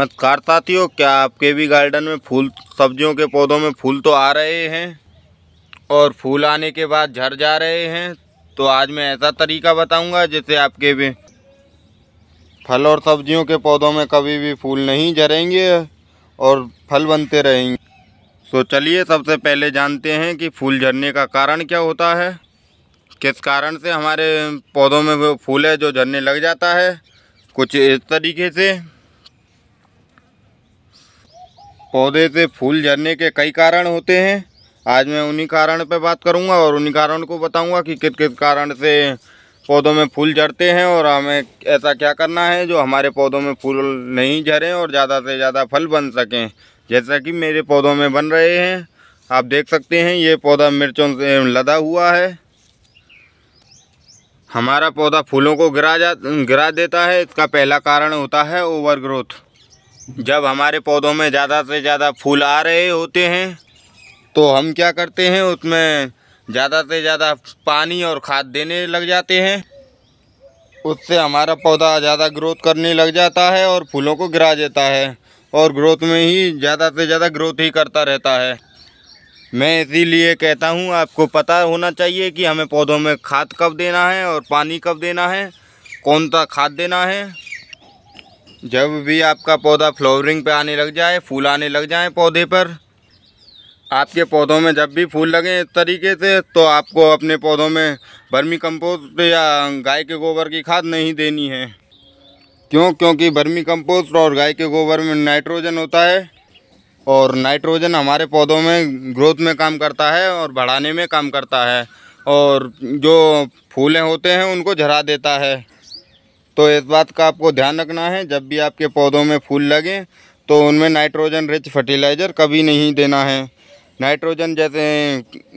नमस्कार साथियों, क्या आपके भी गार्डन में फूल सब्जियों के पौधों में फूल तो आ रहे हैं और फूल आने के बाद झड़ जा रहे हैं। तो आज मैं ऐसा तरीका बताऊंगा जिससे आपके भी फल और सब्जियों के पौधों में कभी भी फूल नहीं झरेंगे और फल बनते रहेंगे। तो चलिए सबसे पहले जानते हैं कि फूल झड़ने का कारण क्या होता है, किस कारण से हमारे पौधों में वो फूल है जो झड़ने लग जाता है। कुछ इस तरीके से पौधे से फूल झड़ने के कई कारण होते हैं। आज मैं उन्हीं कारण पे बात करूंगा और उन्हीं कारण को बताऊंगा कि किस किस कारण से पौधों में फूल झड़ते हैं और हमें ऐसा क्या करना है जो हमारे पौधों में फूल नहीं झड़ें और ज़्यादा से ज़्यादा फल बन सकें, जैसा कि मेरे पौधों में बन रहे हैं। आप देख सकते हैं ये पौधा मिर्चों से लदा हुआ है। हमारा पौधा फूलों को गिरा देता है। इसका पहला कारण होता है ओवरग्रोथ। जब हमारे पौधों में ज़्यादा से ज़्यादा फूल आ रहे होते हैं तो हम क्या करते हैं, उसमें ज़्यादा से ज़्यादा पानी और खाद देने लग जाते हैं। उससे हमारा पौधा ज़्यादा ग्रोथ करने लग जाता है और फूलों को गिरा देता है और ग्रोथ में ही ज़्यादा से ज़्यादा ग्रोथ ही करता रहता है। मैं इसीलिए कहता हूँ, आपको पता होना चाहिए कि हमें पौधों में खाद कब देना है और पानी कब देना है, कौन सा खाद देना है। जब भी आपका पौधा फ्लावरिंग पे आने लग जाए, फूल आने लग जाए पौधे पर, आपके पौधों में जब भी फूल लगें इस तरीके से, तो आपको अपने पौधों में वर्मी कंपोस्ट या गाय के गोबर की खाद नहीं देनी है। क्योंकि वर्मी कंपोस्ट और गाय के गोबर में नाइट्रोजन होता है और नाइट्रोजन हमारे पौधों में ग्रोथ में काम करता है और बढ़ाने में काम करता है और जो फूलें होते हैं उनको झरा देता है। तो इस बात का आपको ध्यान रखना है, जब भी आपके पौधों में फूल लगें तो उनमें नाइट्रोजन रिच फर्टिलाइज़र कभी नहीं देना है। नाइट्रोजन जैसे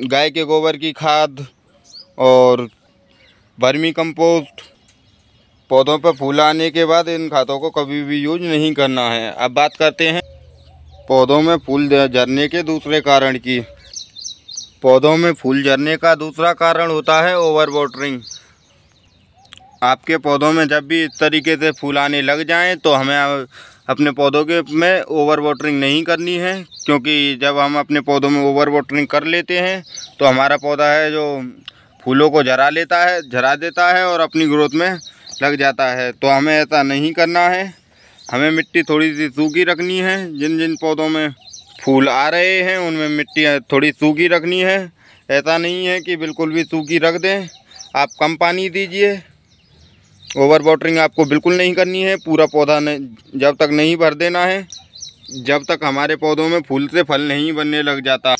गाय के गोबर की खाद और वर्मी कंपोस्ट, पौधों पर फूल आने के बाद इन खादों को कभी भी यूज नहीं करना है। अब बात करते हैं पौधों में फूल झड़ने के दूसरे कारण की। पौधों में फूल झड़ने का दूसरा कारण होता है ओवर वाटरिंग। आपके पौधों में जब भी इस तरीके से फूल आने लग जाएं तो हमें अपने पौधों के में ओवर वाटरिंग नहीं करनी है, क्योंकि जब हम अपने पौधों में ओवर वाटरिंग कर लेते हैं तो हमारा पौधा है जो फूलों को झरा देता है और अपनी ग्रोथ में लग जाता है। तो हमें ऐसा नहीं करना है। हमें मिट्टी थोड़ी सी सूखी रखनी है। जिन जिन पौधों में फूल आ रहे हैं उनमें मिट्टी थोड़ी सूखी रखनी है। ऐसा नहीं है कि बिल्कुल भी सूखी रख दें। आप कम पानी दीजिए। ओवर वाटरिंग आपको बिल्कुल नहीं करनी है। पूरा पौधा जब तक नहीं भर देना है, जब तक हमारे पौधों में फूल से फल नहीं बनने लग जाता।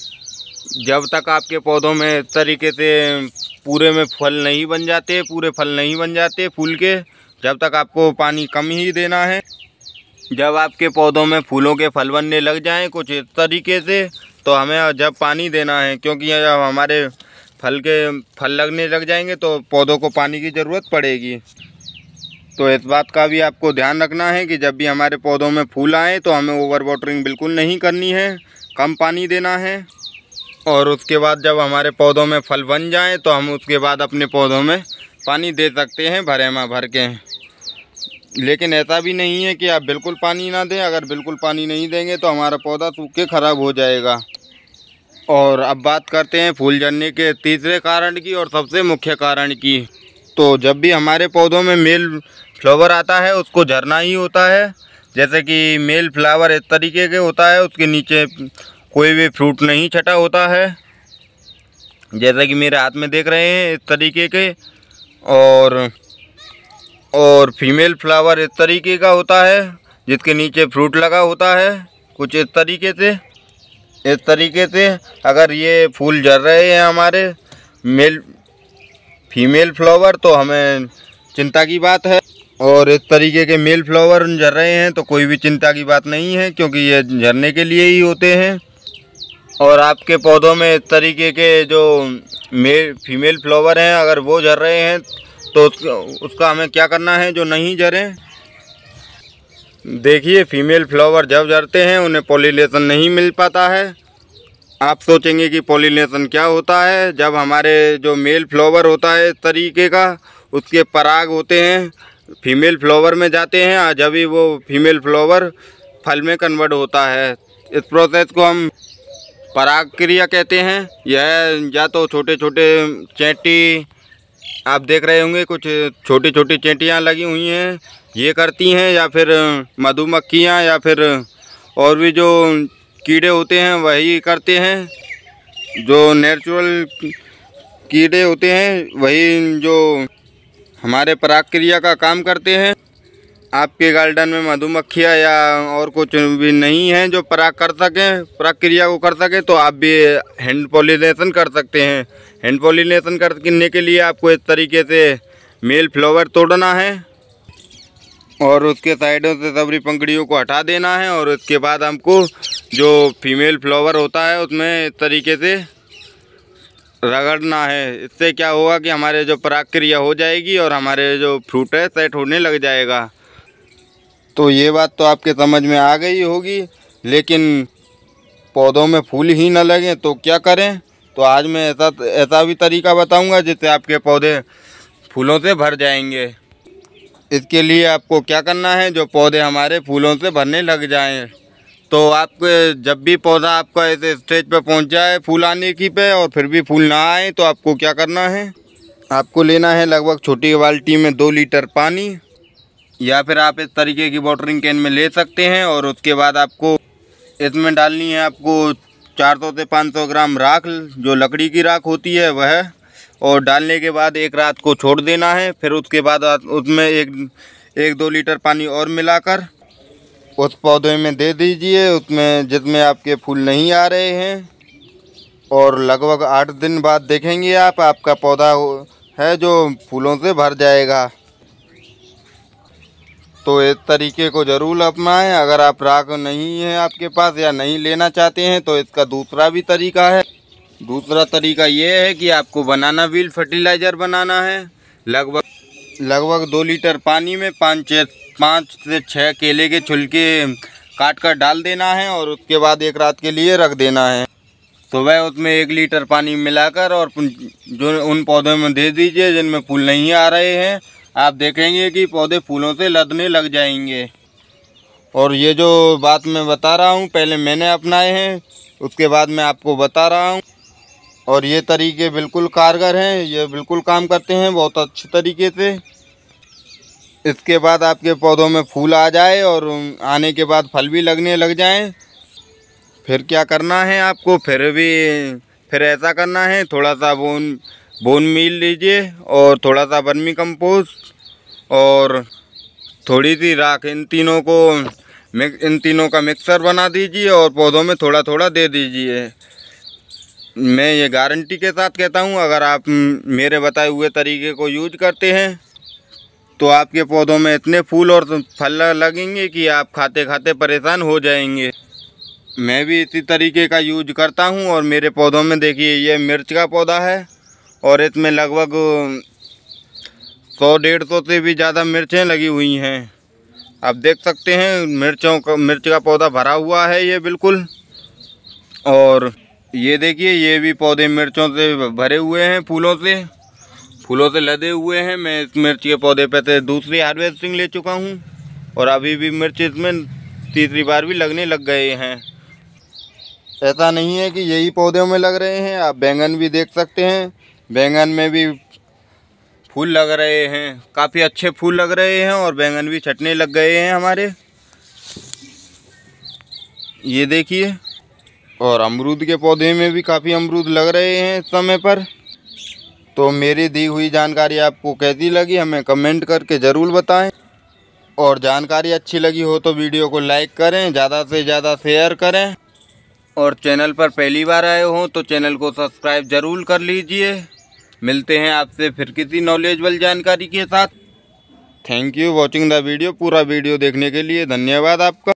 जब तक आपके पौधों में इस तरीके से पूरे में फल नहीं बन जाते, पूरे फल नहीं बन जाते फूल के, जब तक आपको पानी कम ही देना है। जब आपके पौधों में फूलों के फल बनने लग जाएं कुछ इस तरीके से, तो हमें जब पानी देना है, क्योंकि जब हमारे फल लगने लग जाएंगे तो पौधों को पानी की ज़रूरत पड़ेगी। तो इस बात का भी आपको ध्यान रखना है कि जब भी हमारे पौधों में फूल आए तो हमें ओवर वाटरिंग बिल्कुल नहीं करनी है, कम पानी देना है। और उसके बाद जब हमारे पौधों में फल बन जाएं तो हम उसके बाद अपने पौधों में पानी दे सकते हैं भर के। लेकिन ऐसा भी नहीं है कि आप बिल्कुल पानी ना दें। अगर बिल्कुल पानी नहीं देंगे तो हमारा पौधा सूख के ख़राब हो जाएगा। और अब बात करते हैं फूल झड़ने के तीसरे कारण की और सबसे मुख्य कारण की। तो जब भी हमारे पौधों में मेल फ्लावर आता है उसको झरना ही होता है। जैसे कि मेल फ्लावर इस तरीके के होता है, उसके नीचे कोई भी फ्रूट नहीं छटा होता है, जैसा कि मेरे हाथ में देख रहे हैं इस तरीके के। और फीमेल फ्लावर इस तरीके का होता है जिसके नीचे फ्रूट लगा होता है कुछ इस तरीके से। अगर ये फूल झड़ रहे हैं हमारे फीमेल फ्लावर तो हमें चिंता की बात है, और इस तरीके के मेल फ्लावर झड़ रहे हैं तो कोई भी चिंता की बात नहीं है, क्योंकि ये झड़ने के लिए ही होते हैं। और आपके पौधों में इस तरीके के जो फीमेल फ्लावर हैं अगर वो झड़ रहे हैं तो उसका हमें क्या करना है जो नहीं झरें। देखिए, फीमेल फ्लावर जब झड़ते हैं उन्हें पॉलिनेशन नहीं मिल पाता है। आप सोचेंगे कि पॉलिनेशन क्या होता है। जब हमारे जो मेल फ्लावर होता है इस तरीके का, उसके पराग होते हैं फीमेल फ्लावर में जाते हैं, जब भी वो फीमेल फ्लावर फल में कन्वर्ट होता है। इस प्रोसेस को हम पराग क्रिया कहते हैं। यह या तो छोटे छोटे चेंटी आप देख रहे होंगे, कुछ छोटी छोटी चेंटियाँ लगी हुई हैं, ये करती हैं, या फिर मधुमक्खियाँ या फिर और भी जो कीड़े होते हैं वही करते हैं। जो नेचुरल कीड़े होते हैं वही जो हमारे पराग क्रिया का काम करते हैं। आपके गार्डन में मधुमक्खियाँ या और कुछ भी नहीं है जो पराग कर सकें, पराग क्रिया को कर सकें, तो आप भी हैंड पॉलिनेशन कर सकते हैं। हैंड पॉलिनेशन करने के लिए आपको इस तरीके से मेल फ्लावर तोड़ना है और उसके साइडों से सबरी पंखुड़ियों को हटा देना है, और उसके बाद हमको जो फीमेल फ्लावर होता है उसमें इस तरीके से रगड़ना है। इससे क्या होगा कि हमारे जो पराग क्रिया हो जाएगी और हमारे जो फ्रूट है सेट होने लग जाएगा। तो ये बात तो आपके समझ में आ गई होगी, लेकिन पौधों में फूल ही न लगे तो क्या करें। तो आज मैं ऐसा भी तरीका बताऊंगा जिससे आपके पौधे फूलों से भर जाएंगे। इसके लिए आपको क्या करना है, जो पौधे हमारे फूलों से भरने लग जाएं, तो आपके जब भी पौधा आपका ऐसे स्टेज पर पहुंच जाए फूल आने की पे और फिर भी फूल ना आए, तो आपको क्या करना है, आपको लेना है लगभग छोटी बाल्टी में 2 लीटर पानी, या फिर आप इस तरीके की वाटरिंग कैन में ले सकते हैं। और उसके बाद आपको इसमें डालनी है आपको 400 से 500 ग्राम राख, जो लकड़ी की राख होती है वह, और डालने के बाद एक रात को छोड़ देना है। फिर उसके बाद उसमें 1-2 लीटर पानी और मिलाकर उस पौधे में दे दीजिए, उसमें जिसमें आपके फूल नहीं आ रहे हैं, और लगभग 8 दिन बाद देखेंगे आपका पौधा है जो फूलों से भर जाएगा। तो इस तरीके को ज़रूर अपनाएं। अगर आप राख नहीं है आपके पास या नहीं लेना चाहते हैं तो इसका दूसरा भी तरीका है। दूसरा तरीका ये है कि आपको बनाना व्हील फर्टिलाइज़र बनाना है। लगभग 2 लीटर पानी में 5 से 6 केले के छिलके काट कर डाल देना है, और उसके बाद एक रात के लिए रख देना है। सुबह उसमें 1 लीटर पानी मिलाकर और जो उन पौधों में दे दीजिए जिनमें फूल नहीं आ रहे हैं। आप देखेंगे कि पौधे फूलों से लदने लग जाएंगे। और ये जो बात मैं बता रहा हूँ पहले मैंने अपनाए हैं, उसके बाद मैं आपको बता रहा हूँ, और ये तरीके बिल्कुल कारगर हैं, ये बिल्कुल काम करते हैं बहुत अच्छे तरीके से। इसके बाद आपके पौधों में फूल आ जाए और आने के बाद फल भी लगने लग जाएं, फिर क्या करना है आपको, फिर ऐसा करना है, थोड़ा सा बोन मील लीजिए और थोड़ा सा वर्मी कंपोस्ट और थोड़ी सी राख, इन तीनों का मिक्सर बना दीजिए और पौधों में थोड़ा थोड़ा दे दीजिए। मैं ये गारंटी के साथ कहता हूँ, अगर आप मेरे बताए हुए तरीके को यूज करते हैं तो आपके पौधों में इतने फूल और फल लगेंगे कि आप खाते खाते परेशान हो जाएंगे। मैं भी इसी तरीके का यूज करता हूँ, और मेरे पौधों में देखिए ये मिर्च का पौधा है और इसमें लगभग 100-150 से भी ज़्यादा मिर्चें लगी हुई हैं। आप देख सकते हैं मिर्च का पौधा भरा हुआ है ये बिल्कुल। और ये देखिए ये भी पौधे मिर्चों से भरे हुए हैं, फूलों से लदे हुए हैं। मैं इस मिर्च के पौधे पे से दूसरी हार्वेस्टिंग ले चुका हूँ और अभी भी मिर्च इसमें तीसरी बार भी लगने लग गए हैं। ऐसा नहीं है कि यही पौधों में लग रहे हैं, आप बैंगन भी देख सकते हैं, बैंगन में भी फूल लग रहे हैं, काफ़ी अच्छे फूल लग रहे हैं और बैंगन भी छटने लग गए हैं हमारे, ये देखिए। और अमरूद के पौधे में भी काफ़ी अमरूद लग रहे हैं इस समय पर। तो मेरी दी हुई जानकारी आपको कैसी लगी हमें कमेंट करके ज़रूर बताएं, और जानकारी अच्छी लगी हो तो वीडियो को लाइक करें, ज़्यादा से ज़्यादा शेयर करें, और चैनल पर पहली बार आए हों तो चैनल को सब्सक्राइब ज़रूर कर लीजिए। मिलते हैं आपसे फिर किसी नॉलेजेबल जानकारी के साथ। Thank you watching the video. पूरा वीडियो देखने के लिए धन्यवाद आपका।